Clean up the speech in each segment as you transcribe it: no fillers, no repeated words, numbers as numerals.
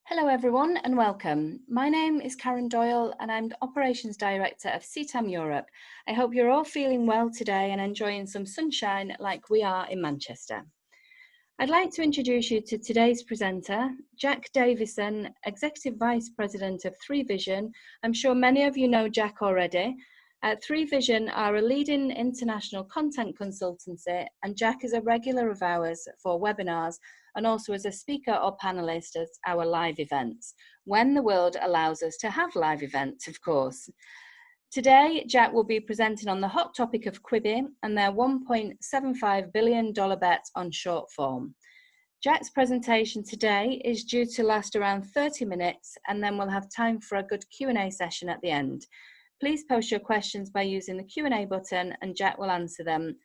Hello everyone and welcome. My name is Karen Doyle and I'm the Operations Director of CTAM Europe. I hope you're all feeling well today and enjoying some sunshine like we are in Manchester. I'd like to introduce you to today's presenter, Jack Davison, Executive Vice President of 3Vision. I'm sure many of you know Jack already. 3Vision are a leading international content consultancy, and Jack is a regular of ours for webinars and also as a speaker or panelist at our live events, when the world allows us to have live events, of course. Today, Jack will be presenting on the hot topic of Quibi and their $1.75 billion bet on short form. Jack's presentation today is due to last around 30 minutes, and then we'll have time for a good Q&A session at the end. Please post your questions by using the Q&A button and Jack will answer them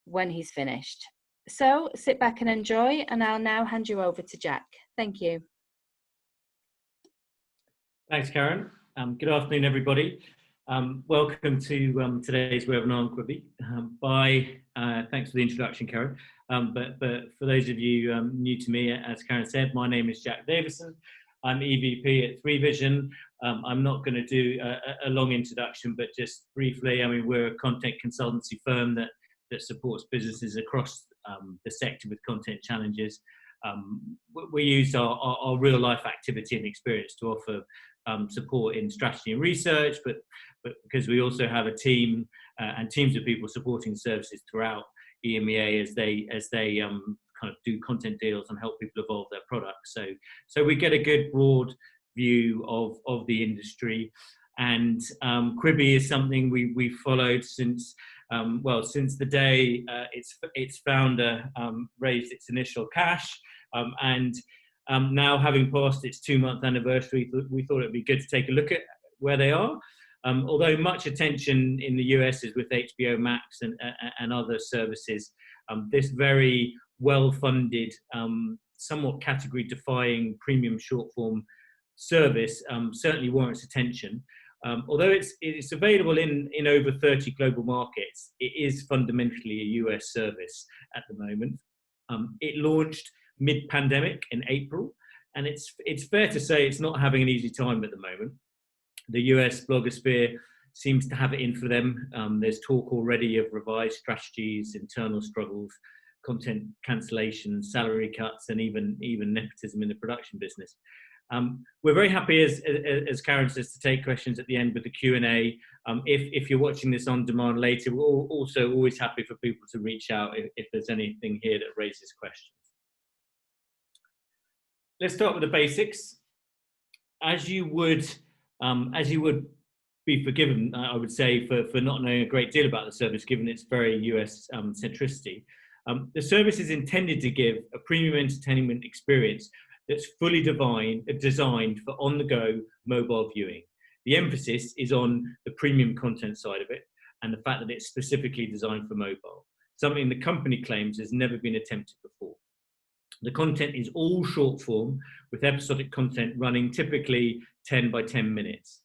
when he's finished. So sit back and enjoy, and I'll now hand you over to Jack. Thank you. Thanks, Karen. Good afternoon, everybody. Welcome to today's webinar on Quibi. Thanks for the introduction, Karen. But for those of you new to me, as Karen said, my name is Jack Davison. I'm EVP at 3Vision. I'm not going to do a long introduction, but just briefly, I mean, we're a content consultancy firm that supports businesses across the sector with content challenges. We use our real life activity and experience to offer support in strategy and research, but because we also have a team and teams of people supporting services throughout EMEA as they kind of do content deals and help people evolve their products. So we get a good broad view of the industry, and Quibi is something we followed since the day its founder raised its initial cash, and now having passed its 2-month anniversary, we thought it'd be good to take a look at where they are. Although much attention in the US is with HBO Max and other services, this very well-funded, somewhat category-defying premium short-form service certainly warrants attention. Although it's available in over 30 global markets, it is fundamentally a US service at the moment. It launched mid-pandemic in April, and it's fair to say it's not having an easy time at the moment. The US blogosphere seems to have it in for them. There's talk already of revised strategies, internal struggles, content cancellations, salary cuts, and even nepotism in the production business. We're very happy, as Karen says, to take questions at the end with the Q&A. If you're watching this on demand later, we're also always happy for people to reach out if there's anything here that raises questions. Let's start with the basics. As you would be forgiven, I would say, for not knowing a great deal about the service, given its very US centricity. The service is intended to give a premium entertainment experience that's fully designed for on-the-go mobile viewing. The emphasis is on the premium content side of it and the fact that it's specifically designed for mobile, something the company claims has never been attempted before. The content is all short form, with episodic content running typically 10 by 10 minutes.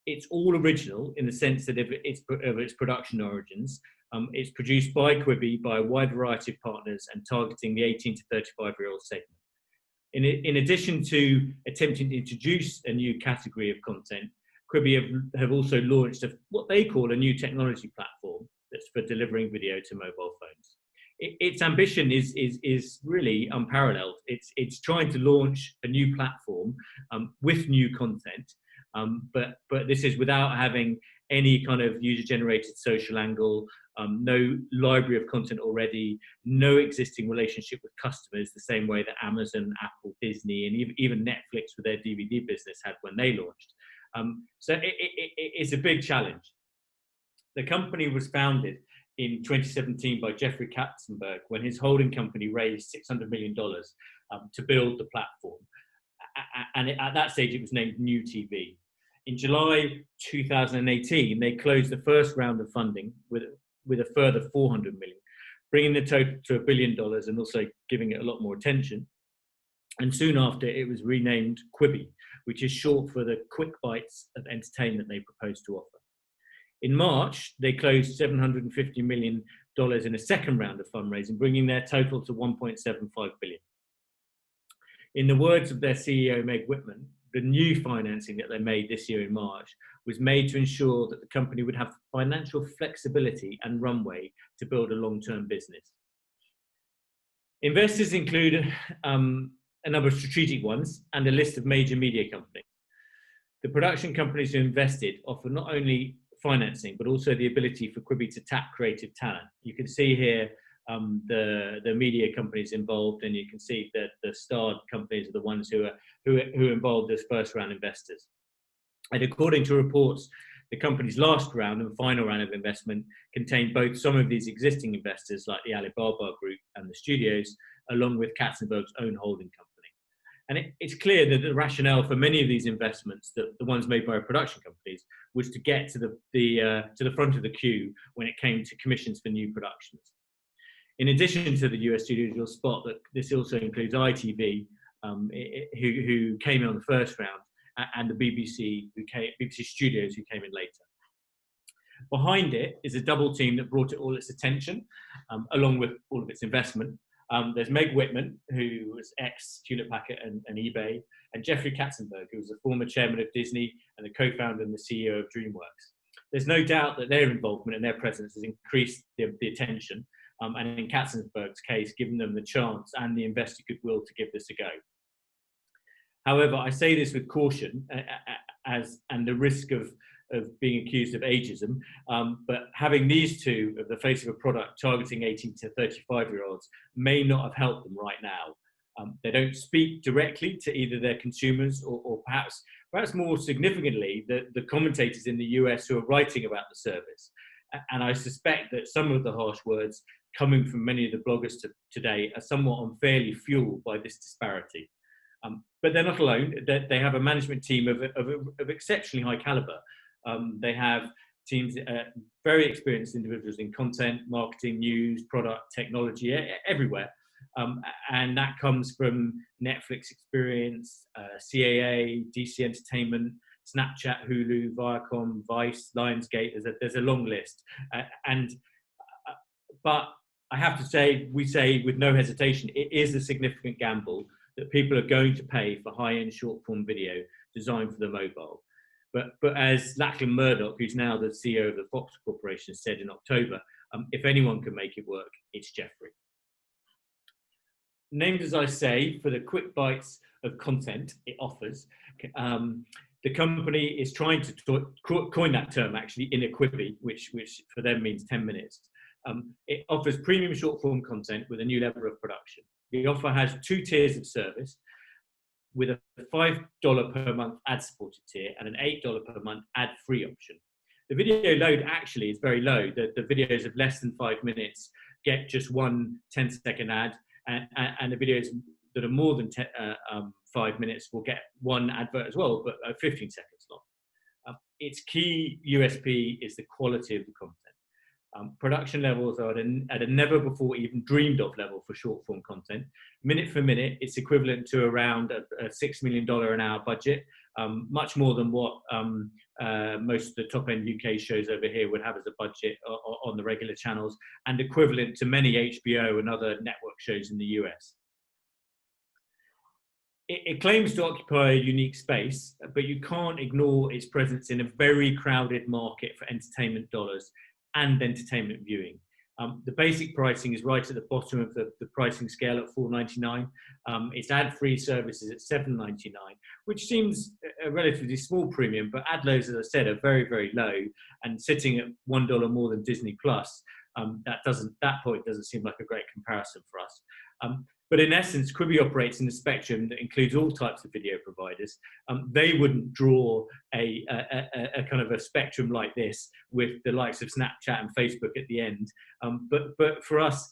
It's all original in the sense that of its production origins. It's produced by Quibi by a wide variety of partners and targeting the 18 to 35-year-old segment. In addition to attempting to introduce a new category of content, Quibi have also launched what they call a new technology platform that's for delivering video to mobile phones. Its ambition is really unparalleled. It's trying to launch a new platform with new content, but this is without having any kind of user-generated social angle, no library of content already, no existing relationship with customers, the same way that Amazon, Apple, Disney, and even Netflix with their DVD business had when they launched. So it's a big challenge. The company was founded in 2017 by Jeffrey Katzenberg when his holding company raised $600 million to build the platform. And at that stage, it was named New TV. In July 2018, they closed the first round of funding with a further $400 million, bringing the total to $1 billion and also giving it a lot more attention. And soon after, it was renamed Quibi, which is short for the quick bites of entertainment they propose to offer. In March, they closed $750 million in a second round of fundraising, bringing their total to $1.75 billion. In the words of their CEO, Meg Whitman, the new financing that they made this year in March was made to ensure that the company would have financial flexibility and runway to build a long-term business. Investors include a number of strategic ones and a list of major media companies. The production companies who invested offer not only financing, but also the ability for Quibi to tap creative talent. You can see here the media companies involved, and you can see that the starred companies are the ones who involved as first round investors. And according to reports, the company's last round and final round of investment contained both some of these existing investors, like the Alibaba Group and the studios, along with Katzenberg's own holding company. And it's clear that the rationale for many of these investments, the ones made by production companies, was to get to the front of the queue when it came to commissions for new productions. In addition to the US studios, you'll spot that this also includes ITV, who came in on the first round, and the BBC Studios, who came in later. Behind it is a double team that brought it all its attention, along with all of its investment. There's Meg Whitman, who was ex-Hewlett Packard and eBay, and Jeffrey Katzenberg, who was the former chairman of Disney and the co-founder and the CEO of DreamWorks. There's no doubt that their involvement and their presence has increased the attention, and in Katzenberg's case, given them the chance and the investor goodwill to give this a go. However, I say this with caution, and the risk of being accused of ageism, but having these two of the face of a product targeting 18 to 35-year-olds may not have helped them right now. They don't speak directly to either their consumers or perhaps more significantly, the commentators in the US who are writing about the service. And I suspect that some of the harsh words coming from many of the bloggers today are somewhat unfairly fueled by this disparity. But they're not alone. They have a management team of exceptionally high caliber. They have teams, very experienced individuals in content, marketing, news, product, technology, everywhere. And that comes from Netflix experience, CAA, DC Entertainment, Snapchat, Hulu, Viacom, Vice, Lionsgate. There's a long list. But I have to say, we say with no hesitation, it is a significant gamble that people are going to pay for high-end short-form video designed for the mobile. But as Lachlan Murdoch, who's now the CEO of the Fox Corporation, said in October, if anyone can make it work, it's Jeffrey. Named, as I say, for the quick bites of content it offers, the company is trying to coin that term actually in a Quibi, which for them means 10 minutes. It offers premium short-form content with a new level of production. The offer has 2 tiers of service, with a $5 per month ad-supported tier and an $8 per month ad-free option. The video load actually is very low. The videos of less than 5 minutes get just one 10-second ad, and the videos that are more than 5 minutes will get one advert as well, but 15 seconds long. Its key USP is the quality of the content. Production levels are at a never before even dreamed of level for short form content. Minute for minute, it's equivalent to around a $6 million an hour budget, much more than what most of the top end UK shows over here would have as a budget on the regular channels, and equivalent to many HBO and other network shows in the US. It claims to occupy a unique space, but you can't ignore its presence in a very crowded market for entertainment dollars and entertainment viewing. The basic pricing is right at the bottom of the pricing scale at $4.99. Its ad-free service is at $7.99, which seems a relatively small premium, but ad loads, as I said, are very, very low, and sitting at $1 more than Disney Plus, that point doesn't seem like a great comparison for us. But in essence, Quibi operates in a spectrum that includes all types of video providers. They wouldn't draw a kind of a spectrum like this with the likes of Snapchat and Facebook at the end. But for us,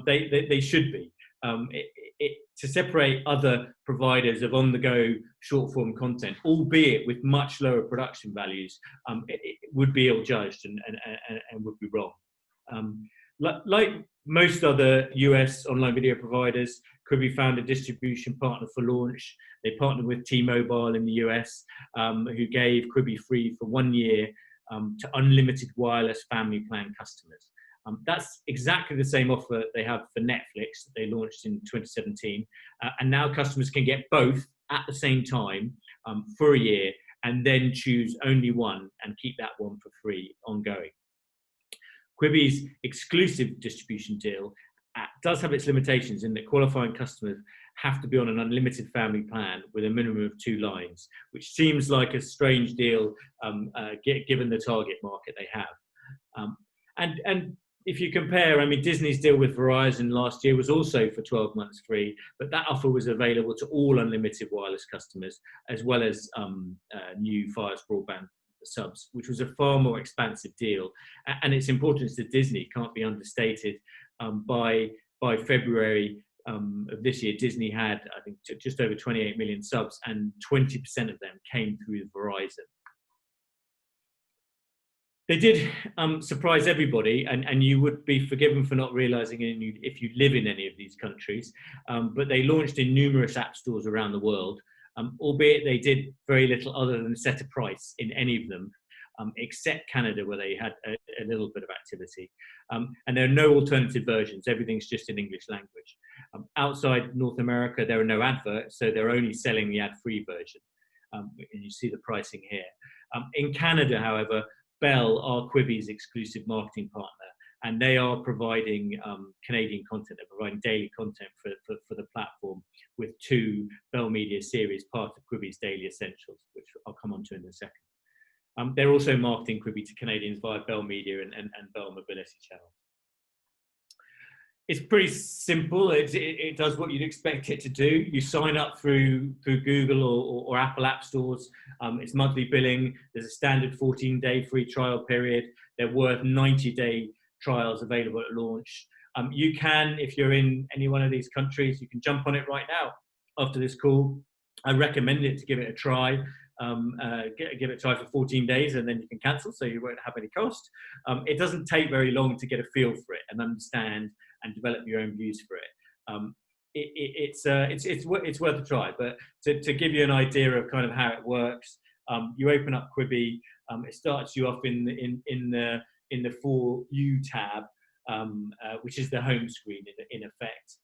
they should be. To separate other providers of on-the-go short-form content, albeit with much lower production values, it would be ill-judged and would be wrong. Like most other US online video providers, Quibi found a distribution partner for launch. They partnered with T-Mobile in the US, who gave Quibi free for 1 year to unlimited wireless family plan customers. That's exactly the same offer they have for Netflix that they launched in 2017. And now customers can get both at the same time for a year, and then choose only one and keep that one for free ongoing. Quibi's exclusive distribution deal does have its limitations in that qualifying customers have to be on an unlimited family plan with a minimum of 2 lines, which seems like a strange deal given the target market they have. And if you compare, I mean, Disney's deal with Verizon last year was also for 12 months free, but that offer was available to all unlimited wireless customers, as well as new Fios broadband subs, which was a far more expansive deal. And its importance to Disney can't be understated. By February of this year, Disney had, I think, just over 28 million subs, and 20% of them came through Verizon. They did surprise everybody, and you would be forgiven for not realizing it if you live in any of these countries, but they launched in numerous app stores around the world, albeit they did very little other than set a price in any of them, except Canada, where they had a little bit of activity. And there are no alternative versions. Everything's just in English language. Outside North America, there are no adverts, so they're only selling the ad-free version. And you see the pricing here. In Canada, however, Bell are Quibi's exclusive marketing partner, and they are providing Canadian content. They're providing daily content for the platform with 2 Bell Media series, part of Quibi's Daily Essentials, which I'll come on to in a second. They're also marketing Quibi to Canadians via Bell Media and Bell Mobility channels. It's pretty simple. It does what you'd expect it to do. You sign up through Google or Apple app stores. It's monthly billing. There's a standard 14-day free trial period. They're worth 90-day trials available at launch. You can, if you're in any one of these countries, you can jump on it right now after this call. I recommend it to give it a try. Give it a try for 14 days, and then you can cancel, so you won't have any cost. It doesn't take very long to get a feel for it and understand and develop your own views for it. It's worth a try. But to give you an idea of kind of how it works, you open up Quibi. It starts you off in the For You tab, which is the home screen in effect.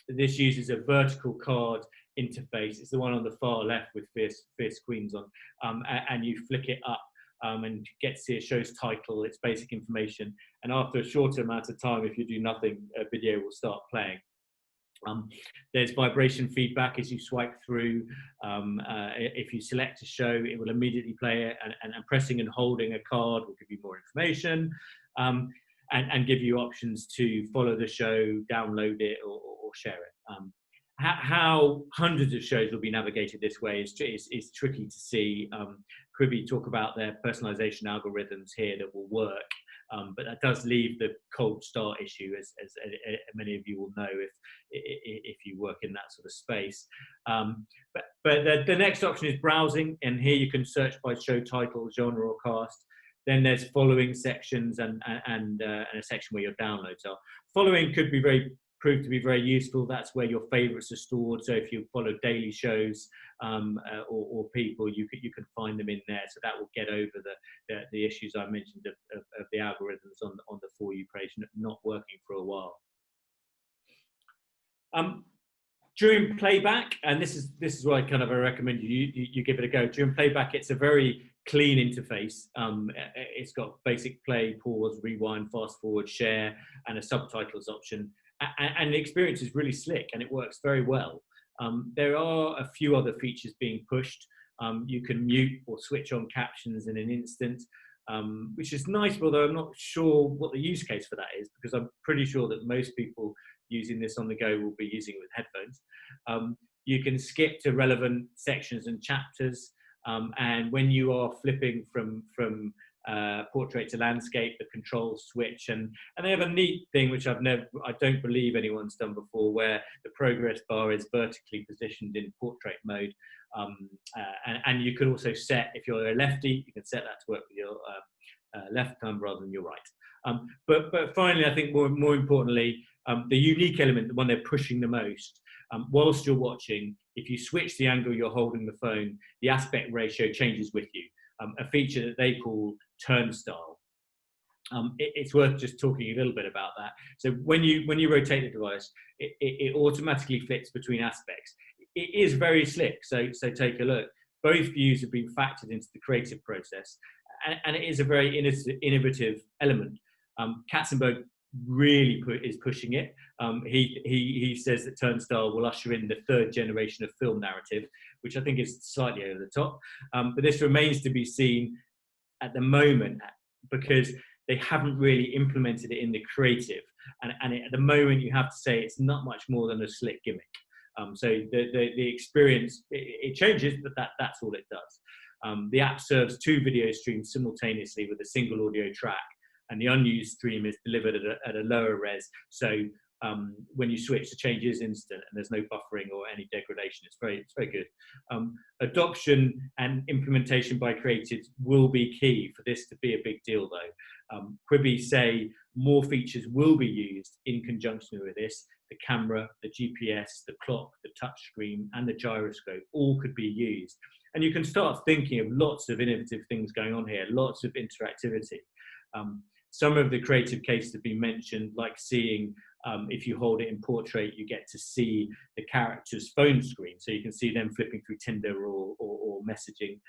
This uses a vertical card interface. It's the one on the far left with fierce queens on, and you flick it up and get to see a show's title, its basic information, and after a shorter amount of time, if you do nothing, a video will start playing. There's vibration feedback as you swipe through. If you select a show, it will immediately play it, and pressing and holding a card will give you more information, and give you options to follow the show, download it, or share it. How hundreds of shows will be navigated this way is tricky to see. Quibi talk about their personalization algorithms here that will work, but that does leave the cold start issue, as many of you will know if you work in that sort of space. But the next option is browsing, and here you can search by show title, genre, or cast. Then there's following sections and a section where your downloads are. Following could prove to be very useful. That's where your favorites are stored. So if you follow daily shows or people, you can find them in there. So that will get over the issues I mentioned of the algorithms on the For You page not working for a while. During playback, and this is why I recommend you give it a go. During playback, it's a very clean interface. It's got basic play, pause, rewind, fast forward, share, and a subtitles option. And the experience is really slick, and it works very well. There are a few other features being pushed. You can mute or switch on captions in an instant, which is nice, although I'm not sure what the use case for that is, because I'm pretty sure that most people using this on the go will be using it with headphones. You can skip to relevant sections and chapters, and when you are flipping from portrait to landscape, the controls switch, and they have a neat thing which I don't believe anyone's done before, where the progress bar is vertically positioned in portrait mode, and you can also set, if you're a lefty, you can set that to work with your left thumb rather than your right. But finally, I think more importantly, the unique element, the one they're pushing the most, whilst you're watching, if you switch the angle you're holding the phone, the aspect ratio changes with you. A feature that they call turnstile. It's worth just talking a little bit about that. So when you rotate the device, it automatically flips between aspects. It is very slick. So take a look. Both views have been factored into the creative process, and it is a very innovative element. Katzenberg really is pushing it. He says that Turnstile will usher in the third generation of film narrative, which I think is slightly over the top. But this remains to be seen at the moment, because they haven't really implemented it in the creative, and at the moment you have to say it's not much more than a slick gimmick. So the experience, it changes, but that's all it does. The app serves 2 video streams simultaneously with a single audio track, and the unused stream is delivered at a lower res. So when you switch, the change is instant, and there's no buffering or any degradation. It's very good. Adoption and implementation by creatives will be key for this to be a big deal, though. Quibi say more features will be used in conjunction with this. The camera, the GPS, the clock, the touchscreen, and the gyroscope all could be used. And you can start thinking of lots of innovative things going on here, lots of interactivity. Some of the creative cases have been mentioned, like seeing, if you hold it in portrait, you get to see the character's phone screen. So you can see them flipping through Tinder or messaging.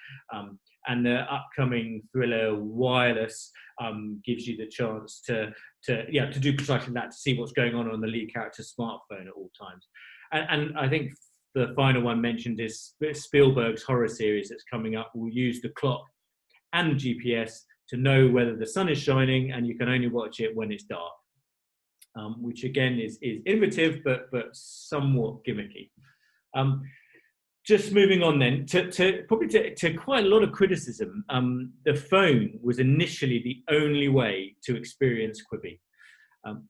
And the upcoming thriller Wireless gives you the chance to do precisely that, to see what's going on the lead character's smartphone at all times. And I think the final one mentioned is Spielberg's horror series that's coming up will use the clock and GPS to know whether the sun is shining, and you can only watch it when it's dark, which again is innovative but somewhat gimmicky. Just moving on then to quite a lot of criticism. The phone was initially the only way to experience Quibi.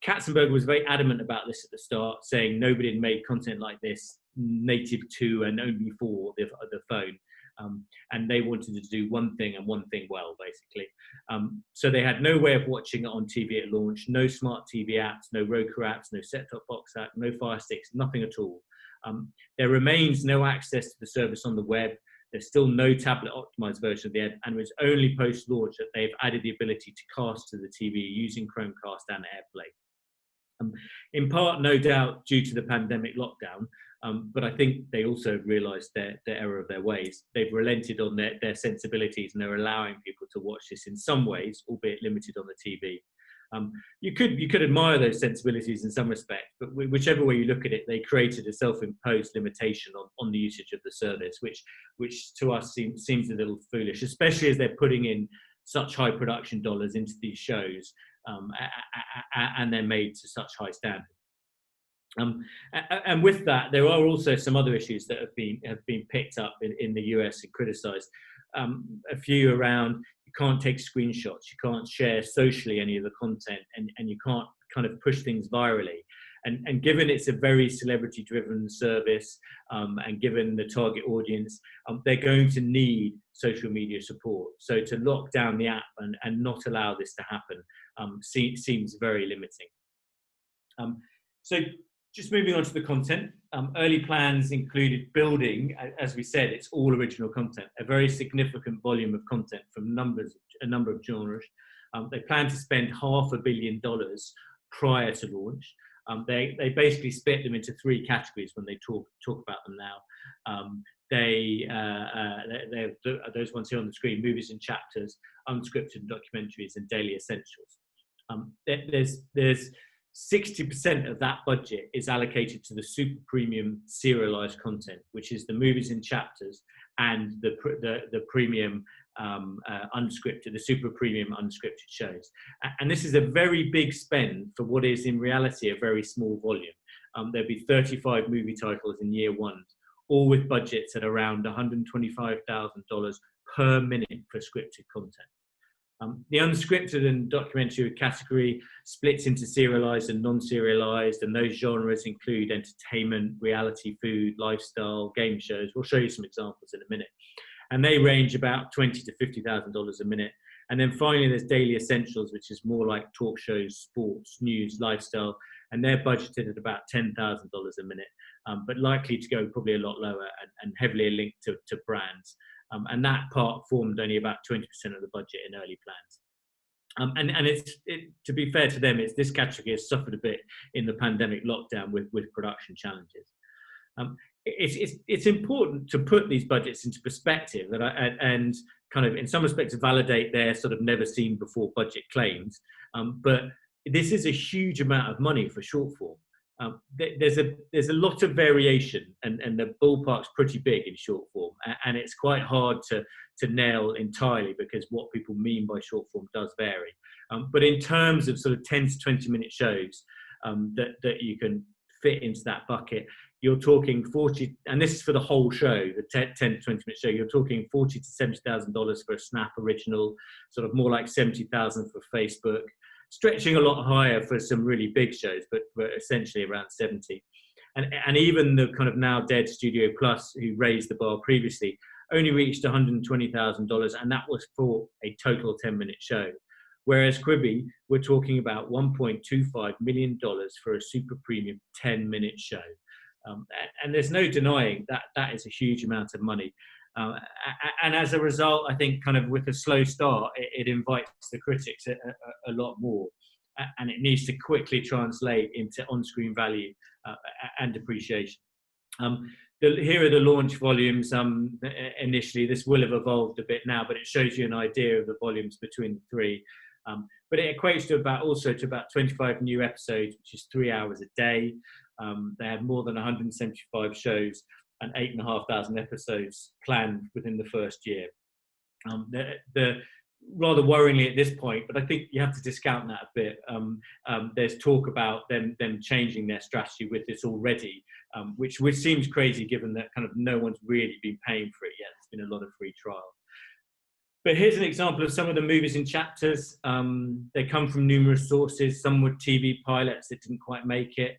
Katzenberg was very adamant about this at the start, saying nobody had made content like this native to and only for the phone. And they wanted to do one thing and one thing well, basically. So they had no way of watching it on TV at launch, no smart TV apps, no Roku apps, no set-top box app, no Fire Sticks, nothing at all. There remains no access to the service on the web. There's still no tablet-optimized version of the app, and it was only post-launch that they've added the ability to cast to the TV using Chromecast and AirPlay. In part, no doubt, due to the pandemic lockdown, but I think they also realised the error of their ways. They've relented on their sensibilities, and they're allowing people to watch this in some ways, albeit limited on the TV. You could admire those sensibilities in some respect, but whichever way you look at it, they created a self-imposed limitation on the usage of the service, which to us seems a little foolish, especially as they're putting in such high production dollars into these shows, and they're made to such high standards. And with that, there are also some other issues that have been picked up in the US and criticised. A few around, you can't take screenshots, you can't share socially any of the content, and you can't kind of push things virally. And given it's a very celebrity-driven service, and given the target audience, they're going to need social media support. So to lock down the app and not allow this to happen seems very limiting. So just moving on to the content, early plans included building, as we said, it's all original content, a very significant volume of content from a number of genres. They plan to spend $500 million prior to launch. They basically split them into 3 categories when they talk about them now. They're those ones here on the screen: movies in chapters, unscripted documentaries, and daily essentials. There's 60% of that budget is allocated to the super premium serialized content, which is the movies in chapters and the premium unscripted, the super premium unscripted shows. And this is a very big spend for what is in reality a very small volume. There'll be 35 movie titles in year 1, all with budgets at around $125,000 per minute for scripted content. The unscripted and documentary category splits into serialized and non-serialized, and those genres include entertainment, reality, food, lifestyle, game shows. We'll show you some examples in a minute. And they range about $20,000 to $50,000 a minute. And then finally, there's daily essentials, which is more like talk shows, sports, news, lifestyle, and they're budgeted at about $10,000 a minute, but likely to go probably a lot lower and heavily linked to brands. And that part formed only about 20% of the budget in early plans. And to be fair to them, this category has suffered a bit in the pandemic lockdown with production challenges. It's important to put these budgets into perspective and kind of in some respects validate their sort of never seen before budget claims. But this is a huge amount of money for short form. There's a lot of variation, and the ballpark's pretty big in short form, and it's quite hard to nail entirely because what people mean by short form does vary. But in terms of sort of 10 to 20-minute shows that you can fit into that bucket, you're talking 40, and this is for the whole show, the 10 to 20-minute show, you're talking $40,000 to $70,000 for a Snap original, sort of more like 70,000 for Facebook, stretching a lot higher for some really big shows, but essentially around 70. And even the kind of now dead Studio Plus, who raised the bar previously, only reached $120,000, and that was for a total 10-minute show. Whereas Quibi, we're talking about $1.25 million for a super premium 10-minute show. And there's no denying that is a huge amount of money. And as a result, I think kind of with a slow start, it invites the critics a lot more. And it needs to quickly translate into on-screen value and appreciation. Here are the launch volumes. Initially, this will have evolved a bit now, but it shows you an idea of the volumes between the three. But it equates to about 25 new episodes, which is 3 hours a day. They had more than 175 shows and 8,500 episodes planned within the first year. The rather worryingly at this point, but I think you have to discount that a bit. There's talk about them changing their strategy with this already, which seems crazy given that kind of no one's really been paying for it yet. There's been a lot of free trial. But here's an example of some of the movies in chapters. They come from numerous sources. Some were TV pilots that didn't quite make it.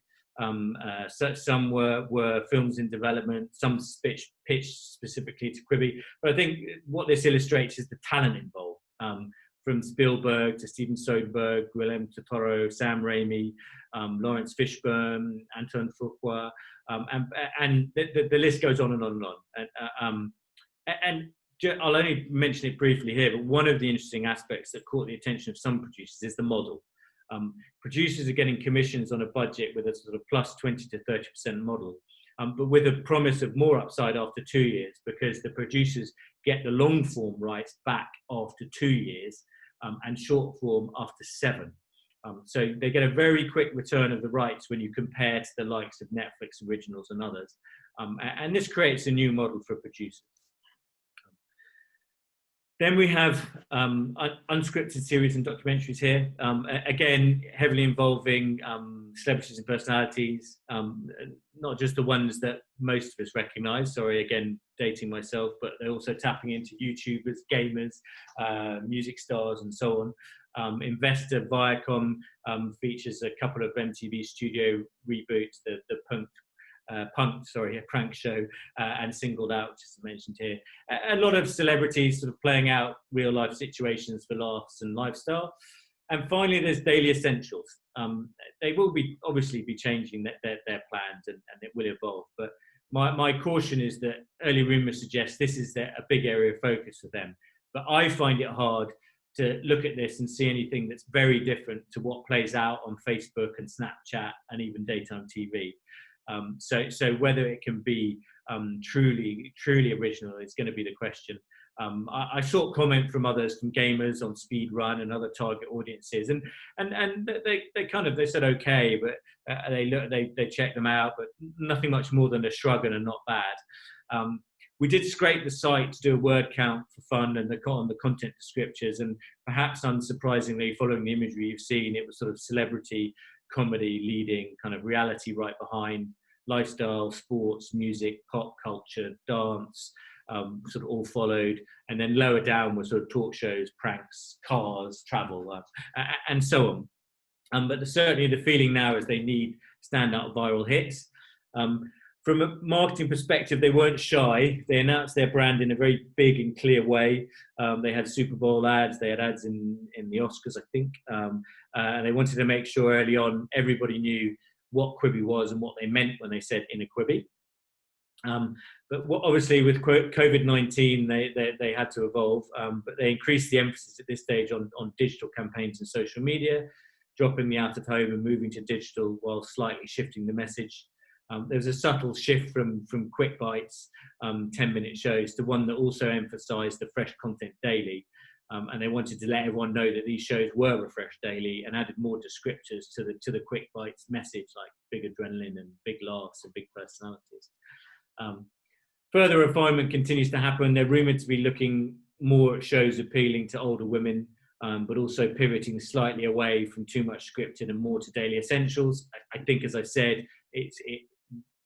Some were films in development, some pitched specifically to Quibi. But I think what this illustrates is the talent involved, from Spielberg to Steven Soderbergh, Guillermo del Toro, Sam Raimi, Lawrence Fishburne, Antoine Fuqua, and the list goes on and on and on. And I'll only mention it briefly here, but one of the interesting aspects that caught the attention of some producers is the model. Producers are getting commissions on a budget with a sort of plus 20 to 30% model, but with a promise of more upside after 2 years, because the producers get the long form rights back after 2 years and short form after 7. So they get a very quick return of the rights when you compare to the likes of Netflix originals and others. And this creates a new model for producers. Then we have unscripted series and documentaries here. Again, heavily involving celebrities and personalities, not just the ones that most of us recognize. Sorry, again, dating myself, but they're also tapping into YouTubers, gamers, music stars, and so on. Investor Viacom features a couple of MTV studio reboots, the Prank Show, and Singled Out, which is mentioned here. A lot of celebrities sort of playing out real life situations for laughs and lifestyle. And finally, there's Daily Essentials. They will obviously be changing their plans, and it will evolve. But my caution is that early rumors suggest this is a big area of focus for them. But I find it hard to look at this and see anything that's very different to what plays out on Facebook and Snapchat and even daytime TV. So whether it can be truly original is going to be the question. I saw comment from others, from gamers on Speedrun and other target audiences, and they said okay, but they checked them out, but nothing much more than a shrug and a not bad. We did scrape the site to do a word count for fun and on the content descriptors, and perhaps unsurprisingly, following the imagery you've seen, it was sort of celebrity, comedy leading, kind of reality right behind, lifestyle, sports, music, pop culture, dance, sort of all followed, and then lower down were sort of talk shows, pranks, cars, travel, and so on. But certainly the feeling now is they need standout viral hits. From a marketing perspective, they weren't shy. They announced their brand in a very big and clear way. They had Super Bowl ads, they had ads in the Oscars, I think, and they wanted to make sure early on everybody knew what Quibi was and what they meant when they said in a Quibi. But obviously with COVID-19, they had to evolve, but they increased the emphasis at this stage on digital campaigns and social media, dropping the out of home and moving to digital while slightly shifting the message. There was a subtle shift from quick bites, 10-minute shows, to one that also emphasized the fresh content daily. And they wanted to let everyone know that these shows were refreshed daily, and added more descriptors to the quick bites message, like big adrenaline and big laughs and big personalities. Further refinement continues to happen. They're rumoured to be looking more at shows appealing to older women, but also pivoting slightly away from too much scripted and more to daily essentials. I think, as I said,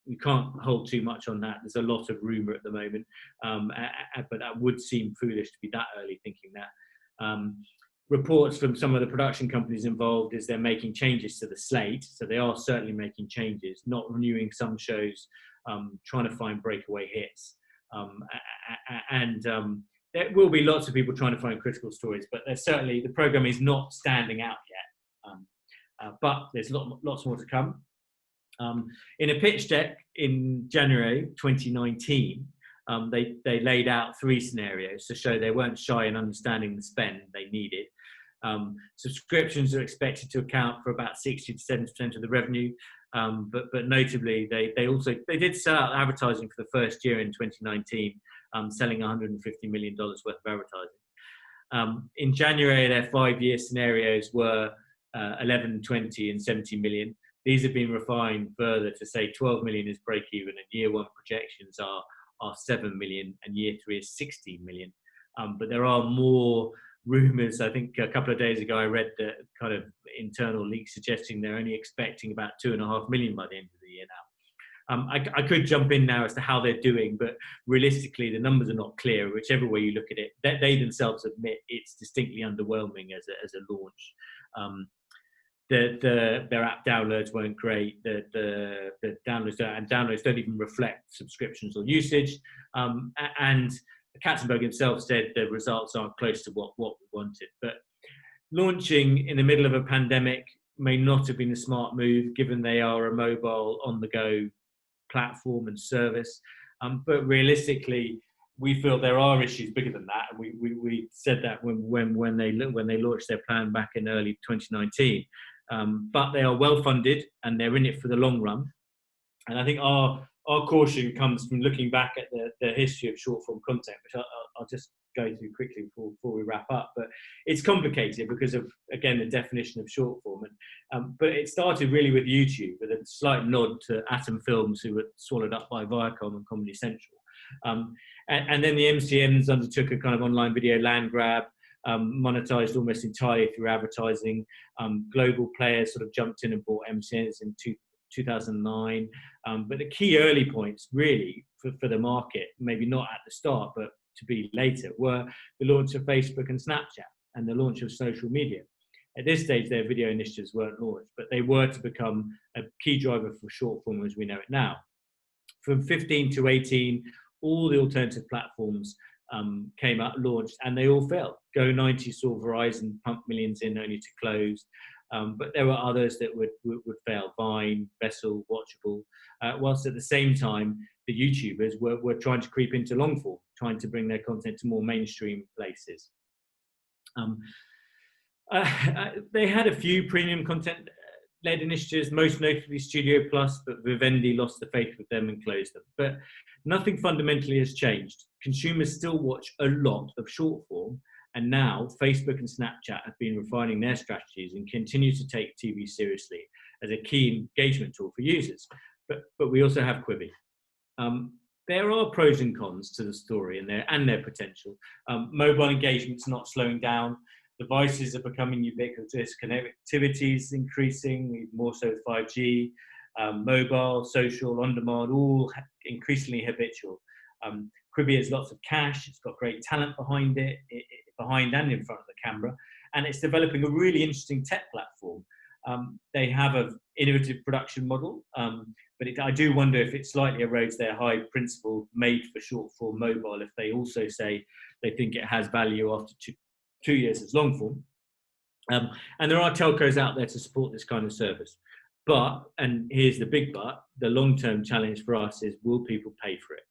we can't hold too much on that. There's a lot of rumour at the moment, but that would seem foolish to be that early thinking that. Reports from some of the production companies involved is they're making changes to the slate. So they are certainly making changes, not renewing some shows, trying to find breakaway hits. There will be lots of people trying to find critical stories, but there's certainly, the programme is not standing out yet. But there's lots more to come. In a pitch deck in January 2019, they laid out 3 scenarios to show they weren't shy in understanding the spend they needed. Subscriptions are expected to account for about 60 to 70% of the revenue, but notably they did sell out advertising for the first year in 2019, selling $150 million worth of advertising. In January, their 5-year scenarios were 11, 20 and 70 million. These have been refined further to say 12 million is break even, and year 1 projections are 7 million and year 3 is 16 million. But there are more rumours. I think a couple of days ago I read the kind of internal leaks suggesting they're only expecting about 2.5 million by the end of the year now. I could jump in now as to how they're doing, but realistically the numbers are not clear. Whichever way you look at it, they themselves admit it's distinctly underwhelming as a launch. Their app downloads weren't great. The downloads don't even reflect subscriptions or usage. And Katzenberg himself said the results aren't close to what we wanted. But launching in the middle of a pandemic may not have been a smart move, given they are a mobile on-the-go platform and service. But realistically, we feel there are issues bigger than that, and we said that when they launched their plan back in early 2019. But they are well funded and they're in it for the long run. And I think our caution comes from looking back at the history of short form content, which I'll just go through quickly before we wrap up. But it's complicated because of, again, the definition of short form. But it started really with YouTube, with a slight nod to Atom Films, who were swallowed up by Viacom and Comedy Central. And then the MCNs undertook a kind of online video land grab, monetized almost entirely through advertising. Global players sort of jumped in and bought MCNs in 2009. But the key early points really for the market, maybe not at the start, but to be later, were the launch of Facebook and Snapchat and the launch of social media. At this stage, their video initiatives weren't launched, but they were to become a key driver for short form as we know it now. From 15 to 18, all the alternative platforms came out, launched, and they all failed. Go90 saw Verizon pump millions in only to close, but there were others that would fail. Vine, Vessel, Watchable, whilst at the same time the YouTubers were trying to creep into long form, trying to bring their content to more mainstream places. They had a few premium content-led initiatives, most notably Studio Plus, but Vivendi lost the faith with them and closed them. But nothing fundamentally has changed. Consumers still watch a lot of short form, and now Facebook and Snapchat have been refining their strategies and continue to take TV seriously as a key engagement tool for users. But we also have Quibi. There are pros and cons to the story and their potential. Mobile engagement's not slowing down. Devices are becoming ubiquitous. Connectivity is increasing, more so 5G. Mobile, social, on-demand, all increasingly habitual. Quibi has lots of cash. It's got great talent behind it, behind and in front of the camera, and it's developing a really interesting tech platform. They have an innovative production model, but I do wonder if it slightly erodes their high principle made for short form mobile if they also say they think it has value after two years as long form. And there are telcos out there to support this kind of service. But, and here's the big but, the long-term challenge for us is, will people pay for it?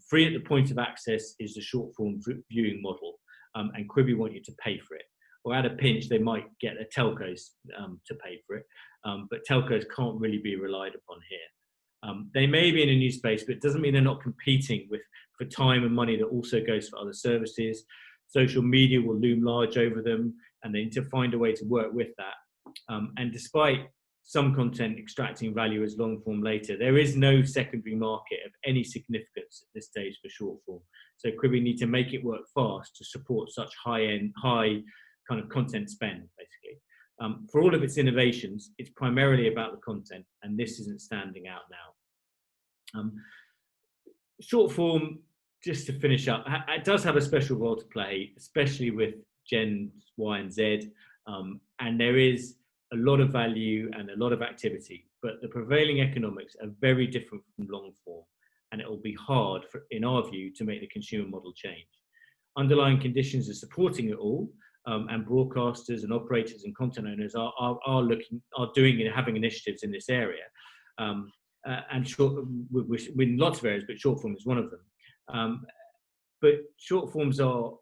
Free at the point of access is the short-form viewing model, and Quibi want you to pay for it. Or at a pinch, they might get the telcos to pay for it, but telcos can't really be relied upon here. They may be in a new space, but it doesn't mean they're not competing for time and money that also goes for other services. Social media will loom large over them, and they need to find a way to work with that. And despite some content extracting value as long form later, there is no secondary market of any significance at this stage for short form. So Quibi need to make it work fast to support such high kind of content spend, basically. For all of its innovations, it's primarily about the content, and this isn't standing out now. Short form, just to finish up, it does have a special role to play, especially with Gen Y and Z, and there is a lot of value and a lot of activity, but the prevailing economics are very different from long form, and it will be hard, in our view, to make the consumer model change. Underlying conditions are supporting it all, and broadcasters and operators and content owners are having initiatives in this area, and with lots of areas, but short form is one of them. But short forms the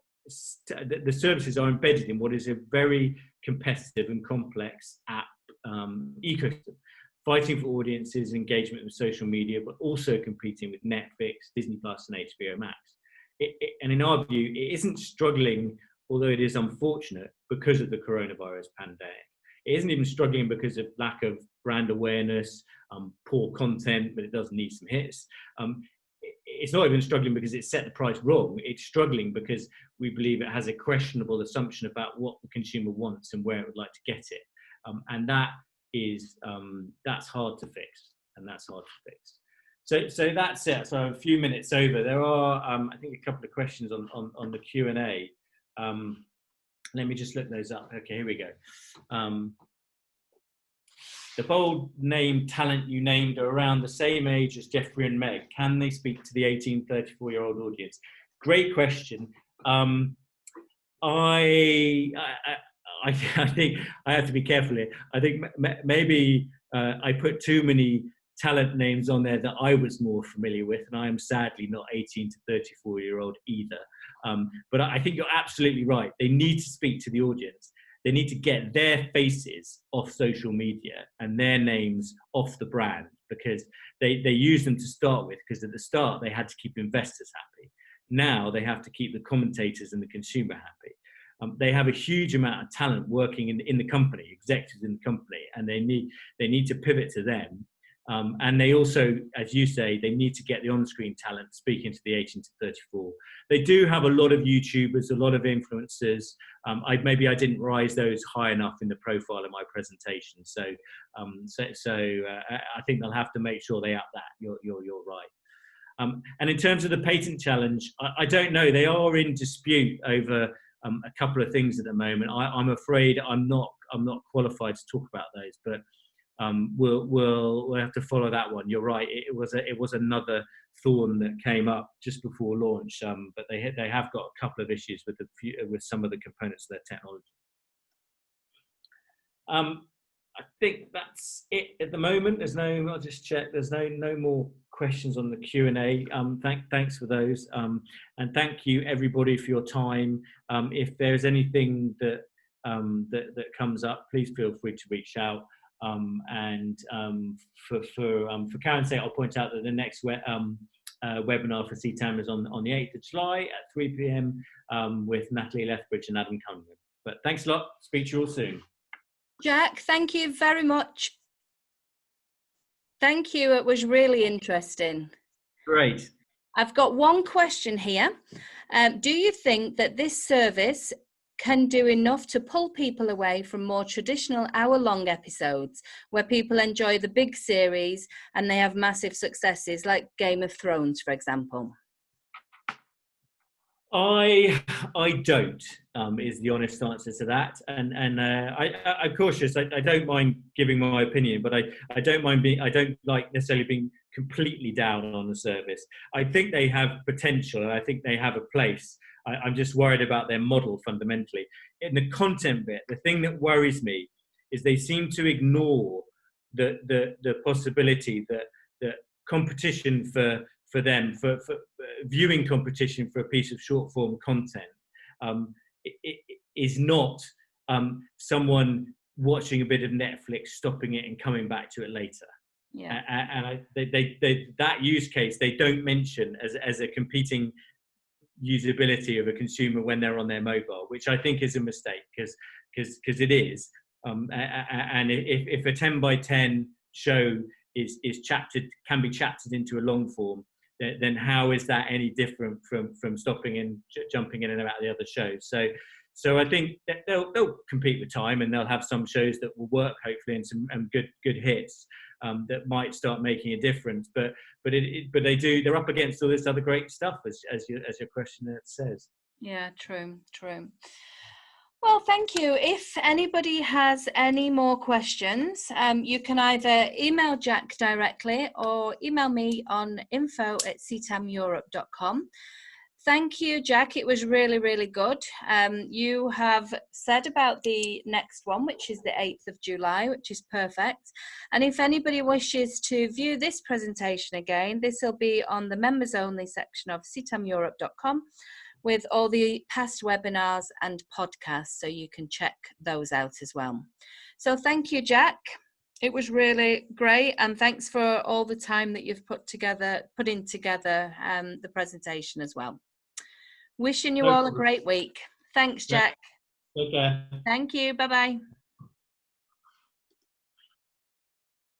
services are embedded in what is a very competitive and complex app ecosystem, fighting for audiences, engagement with social media, but also competing with Netflix, Disney Plus, and HBO Max. And in our view, it isn't struggling, although it is unfortunate, because of the coronavirus pandemic. It isn't even struggling because of lack of brand awareness, poor content, but it does need some hits. It's not even struggling because it set the price wrong. It's struggling because we believe it has a questionable assumption about what the consumer wants and where it would like to get it. And that's hard to fix, So that's it. So a few minutes over. There are, I think, a couple of questions on the Q&A. Let me just look those up. Okay, here we go. The bold name talent you named are around the same age as Jeffrey and Meg. Can they speak to the 18-34-year-old audience? Great question. I think I have to be careful here. I think maybe I put too many talent names on there that I was more familiar with, and I am sadly not 18 to 34-year-old either. But I think you're absolutely right. They need to speak to the audience. They need to get their faces off social media and their names off the brand, because they use them to start with, because at the start they had to keep investors happy. Now they have to keep the commentators and the consumer happy. They have a huge amount of talent working in the company, executives in the company, and they need to pivot to them. And they also, as you say, they need to get the on-screen talent speaking to the 18 to 34. They do have a lot of YouTubers, a lot of influencers. Maybe I didn't rise those high enough in the profile of my presentation. So I think they'll have to make sure they up that. You're right. And in terms of the patent challenge, I don't know. They are in dispute over a couple of things at the moment. I'm afraid I'm not qualified to talk about those, but we'll have to follow that one. You're right. It was another thorn that came up just before launch, but they have got a couple of issues with some of the components of their technology. I think that's it at the moment. I'll just check. There's no more questions on the Q&A. Thanks for those, and thank you everybody for your time. If there's anything that comes up, please feel free to reach out. And for Karen's sake, I'll point out that the next webinar for CTAM is on the 8th of July at 3 p.m. With Natalie Lethbridge and Adam Cunningham. But thanks a lot. Speak to you all soon. Jack, thank you very much. Thank you. It was really interesting. Great. I've got one question here. Do you think that this service can do enough to pull people away from more traditional hour-long episodes where people enjoy the big series and they have massive successes like Game of Thrones, for example? I don't, is the honest answer to that, and I'm cautious. I don't mind giving my opinion, but I don't like necessarily being completely down on the service. I think they have potential, and I think they have a place. I'm just worried about their model fundamentally. In the content bit, the thing that worries me is they seem to ignore the possibility that competition for them, for viewing competition for a piece of short form content, is not someone watching a bit of Netflix, stopping it and coming back to it later. Yeah. And that use case they don't mention as a competing usability of a consumer when they're on their mobile, which I think is a mistake, because it is. And if a 10 by 10 show is can be chaptered into a long form, then how is that any different from stopping and jumping in and out of the other shows? So I think that they'll compete with time, and they'll have some shows that will work, hopefully, and some good hits that might start making a difference. But they're up against all this other great stuff, as your question says. Yeah, true. Well, thank you. If anybody has any more questions, you can either email Jack directly or email me on info@ctameurope.com. Thank you, Jack. It was really, really good. You have said about the next one, which is the 8th of July, which is perfect. And if anybody wishes to view this presentation again, this will be on the members only section of CTAMEurope.com with all the past webinars and podcasts, so you can check those out as well. So thank you, Jack. It was really great, and thanks for all the time that you've putting together the presentation as well. Wishing you all a great week. Thanks, Jack. Take care. Thank you. Bye-bye.